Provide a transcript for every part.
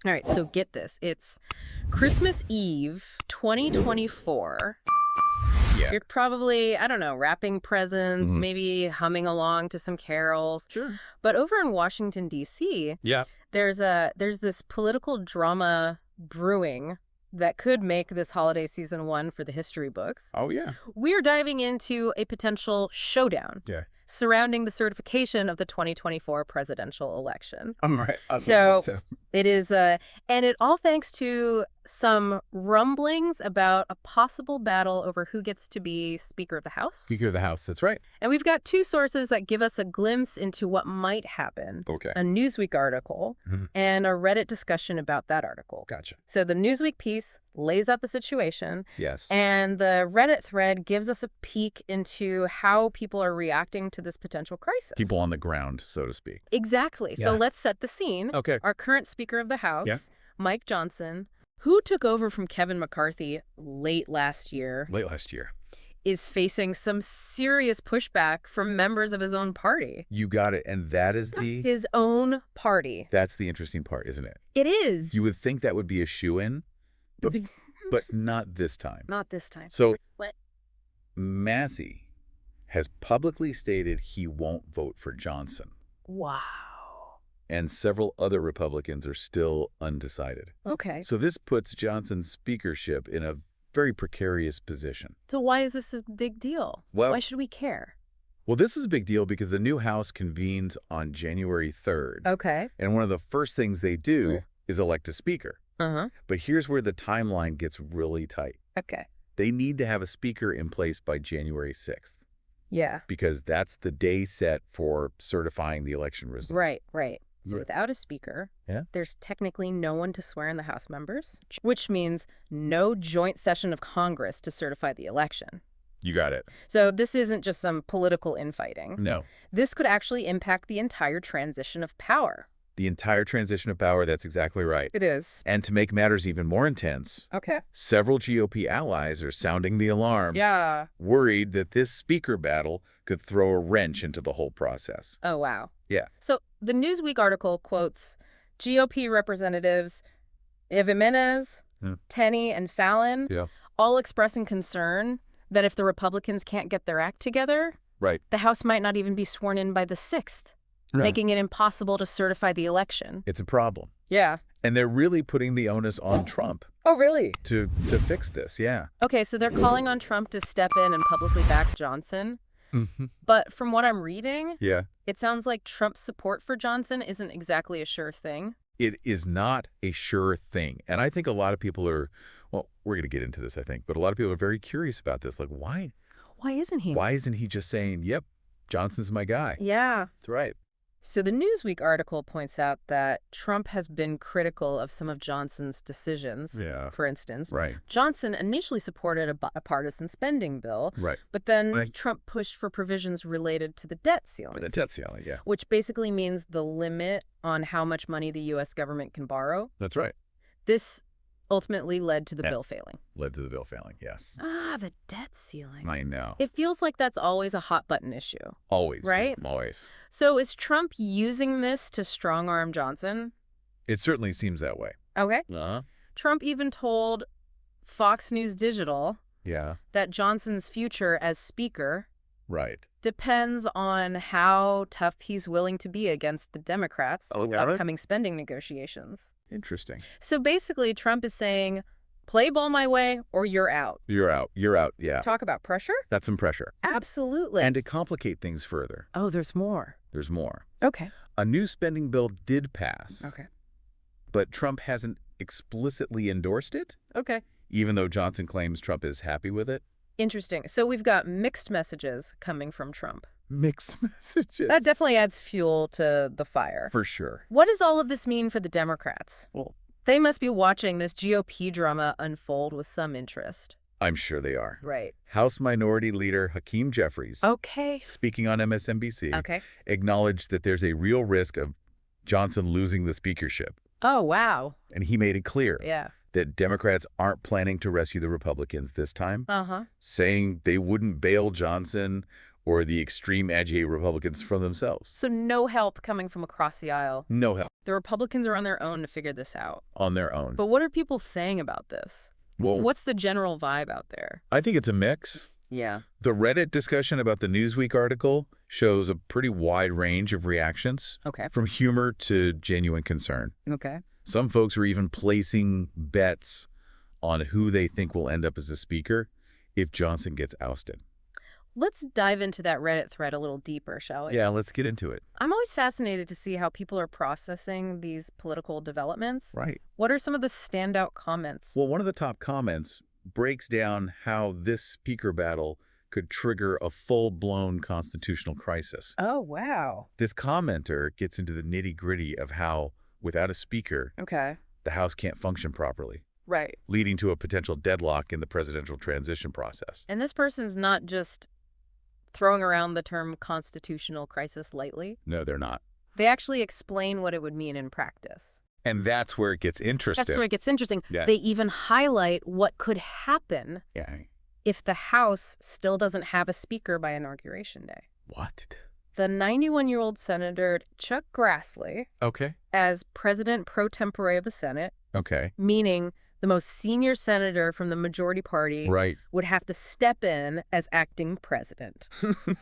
All right, so get this. It's Christmas Eve, 2024. Yeah. You're probably, I don't know, wrapping presents, Mhm. maybe humming along to some carols. Sure. But over in Washington, D.C., Yeah. there's this political drama brewing that could make this holiday season one for the history books. Oh, yeah. We're diving into a potential showdown Yeah. surrounding the certification of the 2024 presidential election. I'm right. So it is, and it all thanks to some rumblings about a possible battle over who gets to be Speaker of the House. Speaker of the House, that's right. And we've got two sources that give us a glimpse into what might happen. Okay. A Newsweek article and a Reddit discussion about that article. Gotcha. So the Newsweek piece lays out the situation, Yes. and the Reddit thread gives us a peek into how people are reacting to this potential crisis. People on the ground, so to speak. Exactly. So Yeah. let's set the scene. Okay. Our current Speaker of the House, Yeah. Mike Johnson, who took over from Kevin McCarthy late last year, Late last year. is facing some serious pushback from members of his own party. You got it. And that is His own party. that's the interesting part, isn't it? It is. You would think that would be a shoo-in, but not this time. Not this time. So What? Massey has publicly stated he won't vote for Johnson, Wow. and several other Republicans are still undecided. Okay. So this puts Johnson's speakership in a very precarious position. So why is this a big deal? Well- Why should we care? Well, this is a big deal because the new House convenes on January 3rd. Okay. And one of the first things they do is elect a speaker. Uh-huh. But here's where the timeline gets really tight. Okay. They need to have a speaker in place by January 6th Yeah. because that's the day set for certifying the election result. Right, right. So Right. without a speaker, Yeah. there's technically no one to swear in the House members, which means no joint session of Congress to certify the election. You got it. So this isn't just some political infighting. No. This could actually impact the entire transition of power. The entire transition of power, that's exactly right. It is. And to make matters even more intense, Okay. several GOP allies are sounding the alarm, Yeah. worried that this speaker battle could throw a wrench into the whole process. Oh, wow. Yeah. So the Newsweek article quotes GOP representatives Jimenez, Yeah. Tenney, and Fallon, Yeah. all expressing concern that if the Republicans can't get their act together, Right. the House might not even be sworn in by the 6th, making it impossible to certify the election. It's a problem. Yeah. And they're really putting the onus on Trump Oh, really? to fix this, yeah. Okay, so they're calling on Trump to step in and publicly back Johnson. Mm-hmm. But from what I'm reading, Yeah. it sounds like Trump's support for Johnson isn't exactly a sure thing. It is not a sure thing. And I think a lot of people are, well, we're going to get into this, I think, but a lot of people are very curious about this. Like, why isn't he? Why isn't he just saying, yep, Johnson's my guy? Yeah. That's right. So the Newsweek article points out that Trump has been critical of some of Johnson's decisions. Yeah. For instance, Right. Johnson initially supported a partisan spending bill, Right. but then Right. Trump pushed for provisions related to the debt ceiling, The debt ceiling, yeah. which basically means the limit on how much money the U.S. government can borrow. That's right. This ultimately led to the Yeah. bill failing. Led to the bill failing, yes. Ah, the debt ceiling. I know. It feels like that's always a hot button issue. Always. Right? Always. So is Trump using this to strong-arm Johnson? It certainly seems that way. Okay. Uh-huh. Trump even told Fox News Digital Yeah. that Johnson's future as Speaker Right. depends on how tough he's willing to be against the Democrats' Oh, yeah? upcoming spending negotiations. Interesting. So basically, Trump is saying, play ball my way or you're out. You're out. You're out. Yeah. Talk about pressure? That's some pressure. Absolutely. And to complicate things further, oh, there's more. there's more. Okay. A new spending bill did pass, Okay. but Trump hasn't explicitly endorsed it, Okay. even though Johnson claims Trump is happy with it. Interesting. So we've got mixed messages coming from Trump. Mixed messages. That definitely adds fuel to the fire. For sure. What does all of this mean for the Democrats? Well, They must be watching this GOP drama unfold with some interest. I'm sure they are. Right. House Minority Leader Hakeem Jeffries, Okay. speaking on MSNBC, Okay. acknowledged that there's a real risk of Johnson losing the speakership. Oh, wow. And he made it clear Yeah. that Democrats aren't planning to rescue the Republicans this time, Uh-huh. saying they wouldn't bail Johnson or the extreme agitated Republicans from themselves. So no help coming from across the aisle. No help. The Republicans are on their own to figure this out. On their own. But what are people saying about this? Well, What's the general vibe out there? I think it's a mix. Yeah. The Reddit discussion about the Newsweek article shows a pretty wide range of reactions, Okay. from humor to genuine concern. Okay. Some folks are even placing bets on who they think will end up as the speaker if Johnson gets ousted. Let's dive into that Reddit thread a little deeper, shall we? Yeah, let's get into it. I'm always fascinated to see how people are processing these political developments. Right. What are some of the standout comments? Well, one of the top comments breaks down how this speaker battle could trigger a full-blown constitutional crisis. Oh, wow. This commenter gets into the nitty-gritty of how, without a speaker, Okay. the House can't function properly, Right. leading to a potential deadlock in the presidential transition process. And this person's not just throwing around the term constitutional crisis lightly. No, they're not. They actually explain what it would mean in practice. And that's where it gets interesting. That's where it gets interesting. Yeah. They even highlight what could happen Yeah. if the House still doesn't have a speaker by Inauguration Day. What? The 91-year-old Senator Chuck Grassley, Okay. as president pro tempore of the Senate, Okay. meaning the most senior senator from the majority party, Right. would have to step in as acting president.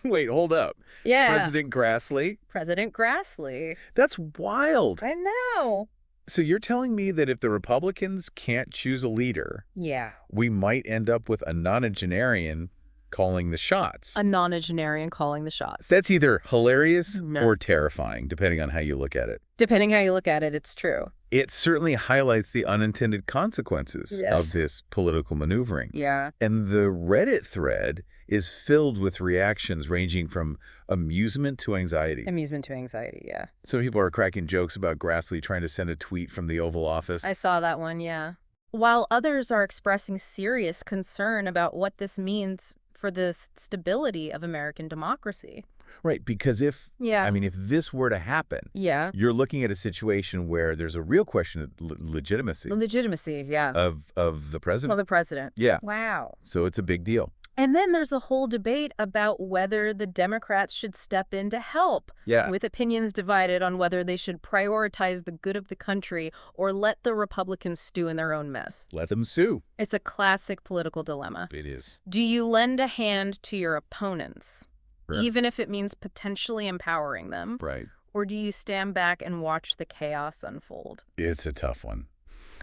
Wait, hold up. Yeah. President Grassley? President Grassley. That's wild. I know. So you're telling me that if the Republicans can't choose a leader, Yeah. we might end up with a nonagenarian calling the shots. A nonagenarian calling the shots. That's either hilarious No. or terrifying, depending on how you look at it. Depending how you look at it, it's true. It certainly highlights the unintended consequences Yes. of this political maneuvering. Yeah. And the Reddit thread is filled with reactions ranging from amusement to anxiety. Amusement to anxiety, yeah. Some people are cracking jokes about Grassley trying to send a tweet from the Oval Office. I saw that one, yeah. While others are expressing serious concern about what this means for the stability of American democracy. Right, because if Yeah. if this were to happen, Yeah. you're looking at a situation where there's a real question of legitimacy The legitimacy, yeah. of the president. Of the president. Yeah. Wow. So it's a big deal. And then there's a whole debate about whether the Democrats should step in to help, Yeah. with opinions divided on whether they should prioritize the good of the country or let the Republicans stew in their own mess. Let them sue. It's a classic political dilemma. It is. Do you lend a hand to your opponents, Sure. even if it means potentially empowering them, Right. or do you stand back and watch the chaos unfold? It's a tough one.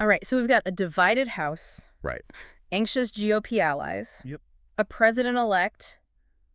All right, so we've got a divided House, Right. anxious GOP allies, Yep. a president-elect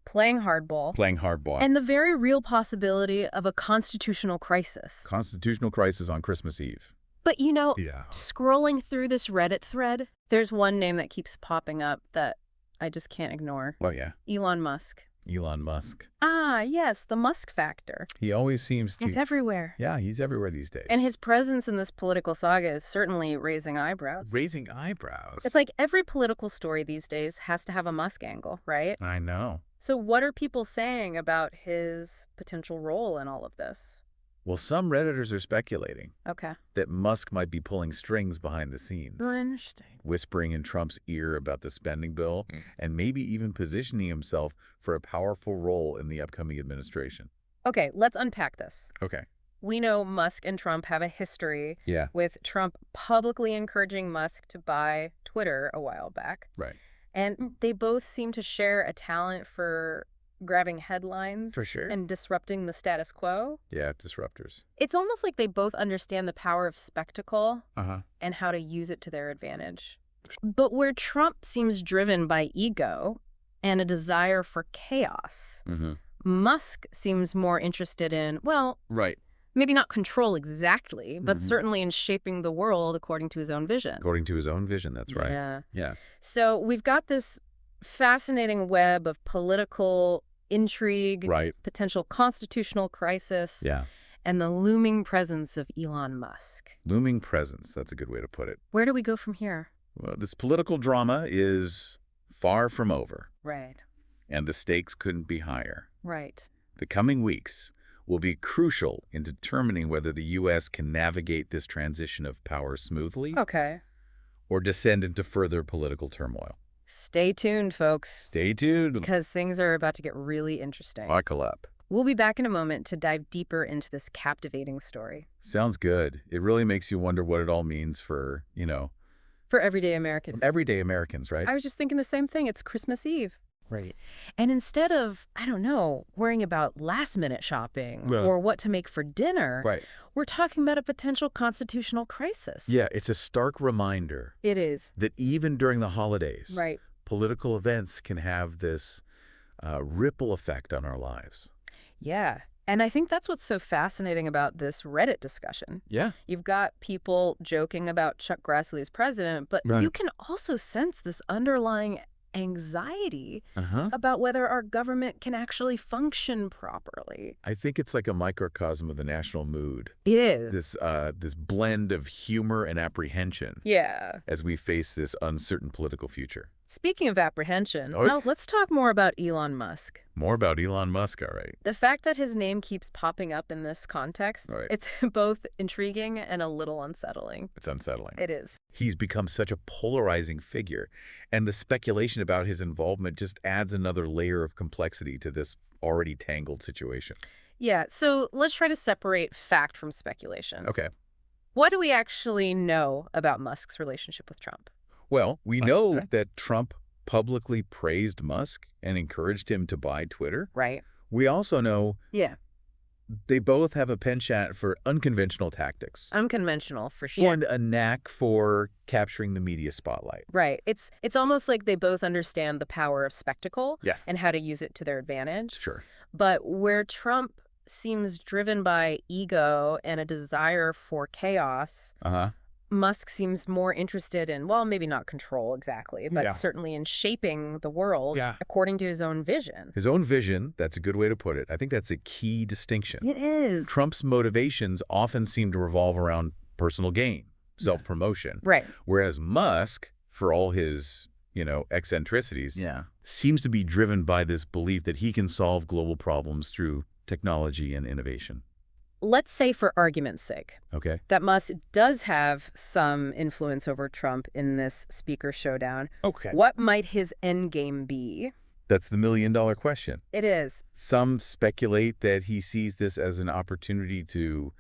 playing hardball, Playing hardball. and the very real possibility of a constitutional crisis. Constitutional crisis on Christmas Eve. But you know, Yeah. scrolling through this Reddit thread, there's one name that keeps popping up that I just can't ignore. Oh, yeah. Elon Musk. Elon Musk. Ah, yes, the Musk factor. He always seems to... It's everywhere. Yeah, he's everywhere these days. And his presence in this political saga is certainly raising eyebrows. Raising eyebrows. It's like every political story these days has to have a Musk angle, right? I know. So what are people saying about his potential role in all of this? Well, some Redditors are speculating Okay. that Musk might be pulling strings behind the scenes, Interesting. whispering in Trump's ear about the spending bill, and maybe even positioning himself for a powerful role in the upcoming administration. Okay, let's unpack this. Okay. We know Musk and Trump have a history, Yeah. with Trump publicly encouraging Musk to buy Twitter a while back. Right. And they both seem to share a talent for grabbing headlines For sure. and disrupting the status quo. Yeah, disruptors. It's almost like they both understand the power of spectacle Uh-huh. and how to use it to their advantage. But where Trump seems driven by ego and a desire for chaos, Mm-hmm. Musk seems more interested in, well, Right. maybe not control exactly, but Mhm. certainly in shaping the world according to his own vision. According to his own vision, that's right. Yeah. Yeah. So we've got this fascinating web of political intrigue, Right. potential constitutional crisis, Yeah. and the looming presence of Elon Musk. Looming presence, that's a good way to put it. Where do we go from here? Well, this political drama is far from over, Right. and the stakes couldn't be higher. Right. The coming weeks will be crucial in determining whether the U.S. can navigate this transition of power smoothly Okay. or descend into further political turmoil. Stay tuned, folks, Stay tuned. because things are about to get really interesting. Buckle up. We'll be back in a moment to dive deeper into this captivating story. Sounds good. It really makes you wonder what it all means for, For everyday Americans. everyday Americans, right? I was just thinking the same thing. It's Christmas Eve. Right. And instead of, I don't know, worrying about last-minute shopping or what to make for dinner, Right. we're talking about a potential constitutional crisis. Yeah, it's a stark reminder It is. that even during the holidays, Right. political events can have this ripple effect on our lives. Yeah. And I think that's what's so fascinating about this Reddit discussion. Yeah. You've got people joking about Chuck Grassley as president, but Right. you can also sense this underlying anxiety Uh-huh. about whether our government can actually function properly. I think it's like a microcosm of the national mood. It is. This blend of humor and apprehension Yeah. as we face this uncertain political future. Speaking of apprehension, Oh. now let's talk more about Elon Musk. More about Elon Musk, all right. The fact that his name keeps popping up in this context, Right. it's both intriguing and a little unsettling. It's unsettling. It is. He's become such a polarizing figure, and the speculation about his involvement just adds another layer of complexity to this already tangled situation. Yeah, so let's try to separate fact from speculation. Okay. What do we actually know about Musk's relationship with Trump? Well, we know Okay. that Trump publicly praised Musk and encouraged him to buy Twitter. Right. We also know Yeah. they both have a penchant for unconventional tactics. Unconventional, for sure. And a knack for capturing the media spotlight. Right. It's almost like they both understand the power of spectacle Yes. and how to use it to their advantage. Sure. But where Trump seems driven by ego and a desire for chaos, Uh-huh. Musk seems more interested in, well, maybe not control exactly, but Yeah. certainly in shaping the world Yeah. according to his own vision. His own vision, that's a good way to put it. I think that's a key distinction. It is. Trump's motivations often seem to revolve around personal gain, self-promotion. Right. Whereas Musk, for all his, eccentricities, Yeah. seems to be driven by this belief that he can solve global problems through technology and innovation. Let's say, for argument's sake, Okay? that Musk does have some influence over Trump in this speaker showdown. Okay. What might his endgame be? That's the million-dollar question. It is. Some speculate that he sees this as an opportunity to,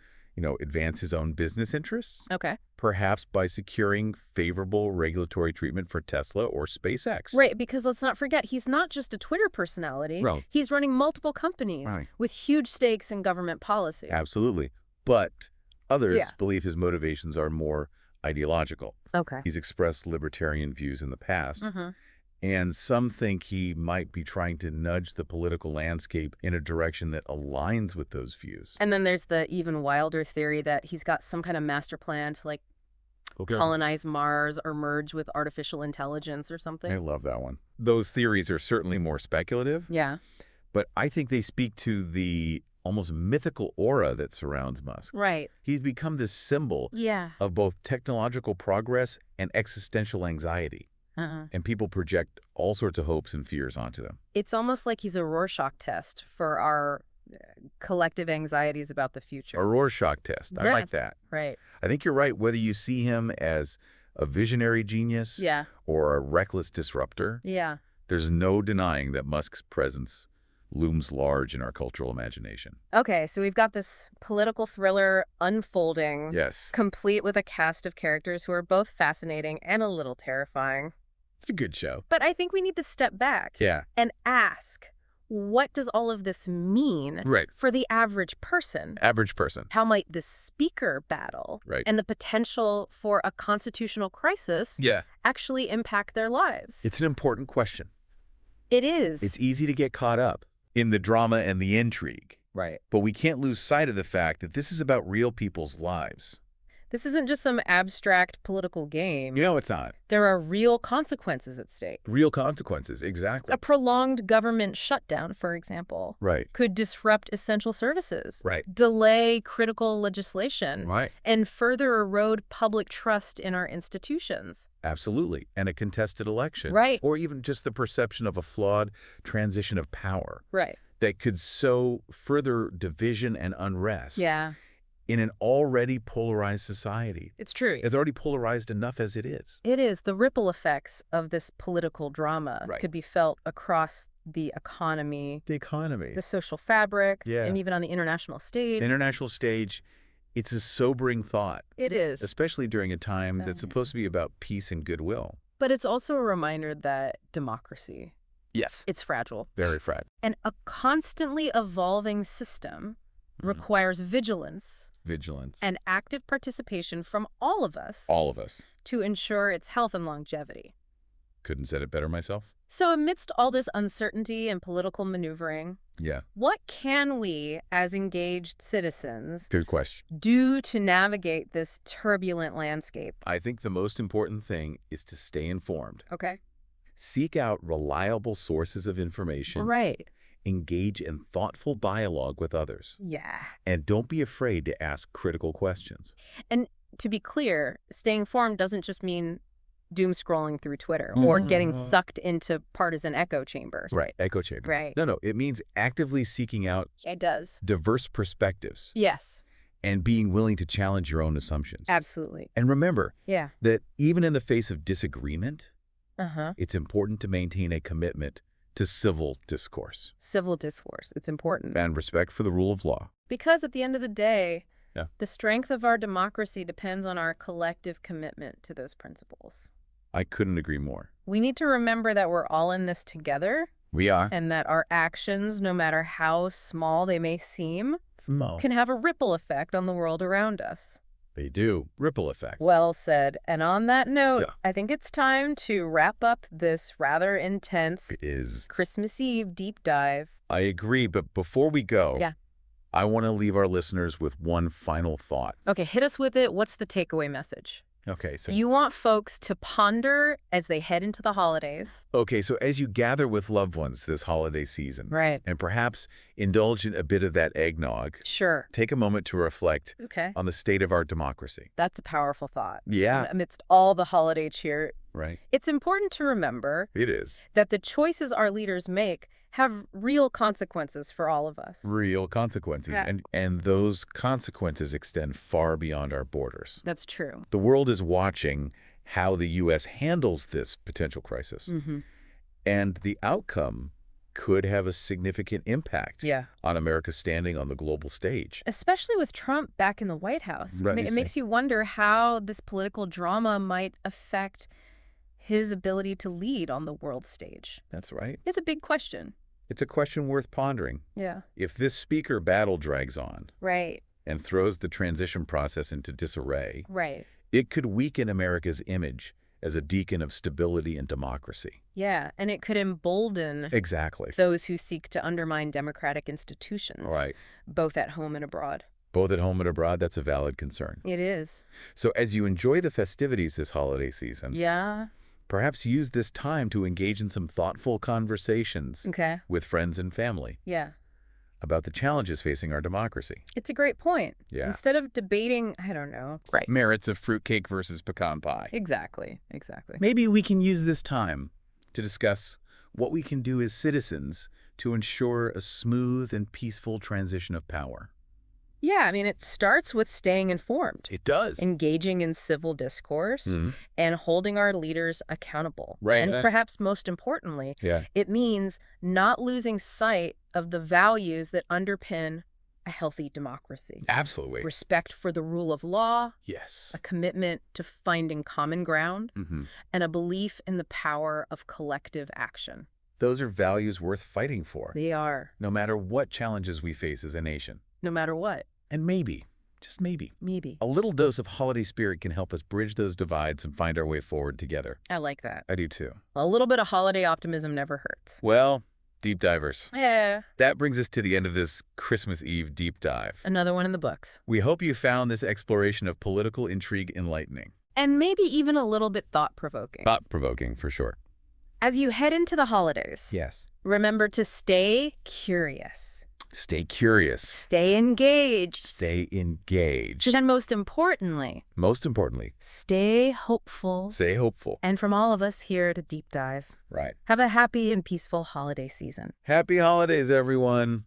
advance his own business interests, Okay. perhaps by securing favorable regulatory treatment for Tesla or SpaceX. Right, because let's not forget, he's not just a Twitter personality. Right. He's running multiple companies Right. with huge stakes in government policy. Absolutely. But others Yeah. believe his motivations are more ideological. Okay. He's expressed libertarian views in the past, and some think he might be trying to nudge the political landscape in a direction that aligns with those views. And then there's the even wilder theory that he's got some kind of master plan to, like, colonize Mars or merge with artificial intelligence or something. I love that one. Those theories are certainly more speculative, Yeah. but I think they speak to the almost mythical aura that surrounds Musk. Right. He's become this symbol Yeah. of both technological progress and existential anxiety, and people project all sorts of hopes and fears onto them. It's almost like he's a Rorschach test for our collective anxieties about the future. A Rorschach test. I Yeah. like that. Right. I think you're right. Whether you see him as a visionary genius Yeah. or a reckless disruptor, Yeah. there's no denying that Musk's presence looms large in our cultural imagination. Okay, so we've got this political thriller unfolding, Yes. complete with a cast of characters who are both fascinating and a little terrifying. It's a good show. But I think we need to step back Yeah. and ask, what does all of this mean Right. for the average person? Average person. How might this speaker battle Right. and the potential for a constitutional crisis Yeah. actually impact their lives? It's an important question. It is. It's easy to get caught up in the drama and the intrigue, Right. but we can't lose sight of the fact that this is about real people's lives. This isn't just some abstract political game. It's not. There are real consequences at stake. Real consequences, exactly. A prolonged government shutdown, for example, Right. could disrupt essential services, Right. delay critical legislation, Right. and further erode public trust in our institutions. Absolutely. And a contested election. Right. Or even just the perception of a flawed transition of power Right. that could sow further division and unrest. Yeah. in an already polarized society. It's true. It's already polarized enough as it is. It is. The ripple effects of this political drama Right. could be felt across the economy, The economy. the social fabric, Yeah. and even on the international stage. International stage, it's a sobering thought, It is. especially during a time that's supposed to be about peace and goodwill. But it's also a reminder that democracy, Yes. it's fragile. Very fragile. And a constantly evolving system requires vigilance Vigilance. and active participation from all of us All of us. to ensure its health and longevity. Couldn't said it better myself. So amidst all this uncertainty and political maneuvering, Yeah. what can we, as engaged citizens, Good question. do to navigate this turbulent landscape? I think the most important thing is to stay informed. Okay. Seek out reliable sources of information. Right. Engage in thoughtful dialogue with others. Yeah. And don't be afraid to ask critical questions. And to be clear, staying informed doesn't just mean doom scrolling through Twitter or getting sucked into partisan echo chamber. Right. Echo chamber. Right. No, it means actively seeking out It does. diverse perspectives Yes, and being willing to challenge your own assumptions. absolutely. And remember Yeah. that even in the face of disagreement, Uh-huh. it's important to maintain a commitment to civil discourse Civil discourse. It's important. and respect for the rule of law. Because at the end of the day, Yeah. the strength of our democracy depends on our collective commitment to those principles. I couldn't agree more. We need to remember that we're all in this together We are. and that our actions, no matter how small they may seem, Small. can have a ripple effect on the world around us. They do. Ripple effect. Well said. And on that note, Yeah. I think it's time to wrap up this rather intense It is. Christmas Eve deep dive. I agree, but before we go, Yeah. I want to leave our listeners with one final thought. Okay, hit us with it. What's the takeaway message? Okay, so You want folks to ponder as they head into the holidays. so as you gather with loved ones this holiday season, Right. and perhaps indulge in a bit of that eggnog, Sure. take a moment to reflect Okay. on the state of our democracy. That's a powerful thought. Yeah. Amidst all the holiday cheer, Right. it's important to remember It is. that the choices our leaders make have real consequences for all of us. Real consequences. Yeah. And those consequences extend far beyond our borders. That's true. The world is watching how the U.S. handles this potential crisis. Mm-hmm. And the outcome could have a significant impact Yeah. on America's standing on the global stage. Especially with Trump back in the White House. Right, It makes you wonder how this political drama might affect his ability to lead on the world stage. That's right. It's a big question. It's a question worth pondering. Yeah. If this speaker battle drags on Right. and throws the transition process into disarray, Right. it could weaken America's image as a beacon of stability and democracy. Yeah. And it could embolden Exactly. those who seek to undermine democratic institutions. Right. Both at home and abroad. Both at home and abroad, that's a valid concern. It is. So as you enjoy the festivities this holiday season, Yeah. perhaps use this time to engage in some thoughtful conversations Okay. with friends and family Yeah. about the challenges facing our democracy. It's a great point. Yeah. Instead of debating, I don't know. Right. Merits of fruitcake versus pecan pie. Exactly. Exactly. Maybe we can use this time to discuss what we can do as citizens to ensure a smooth and peaceful transition of power. Yeah, I mean, it starts with staying informed, It does. engaging in civil discourse, Mhm. and holding our leaders accountable. Right. And perhaps most importantly, Yeah. it means not losing sight of the values that underpin a healthy democracy. Absolutely. Respect for the rule of law, Yes. a commitment to finding common ground, Mm-hmm. and a belief in the power of collective action. Those are values worth fighting for, They are, no matter what challenges we face as a nation. no matter what. And maybe, just maybe, Maybe. a little dose of holiday spirit can help us bridge those divides and find our way forward together. I like that. I do too. A little bit of holiday optimism never hurts. Well, deep divers, Yeah. that brings us to the end of this Christmas Eve deep dive. Another one in the books. We hope you found this exploration of political intrigue enlightening. And maybe even a little bit thought-provoking. Thought-provoking, for sure. As you head into the holidays, Yes. remember to stay curious, Stay curious. stay engaged, Stay engaged. and most importantly, Most importantly, stay hopeful. stay hopeful. And from all of us here at Deep Dive, Right. have a happy and peaceful holiday season. Happy holidays, everyone.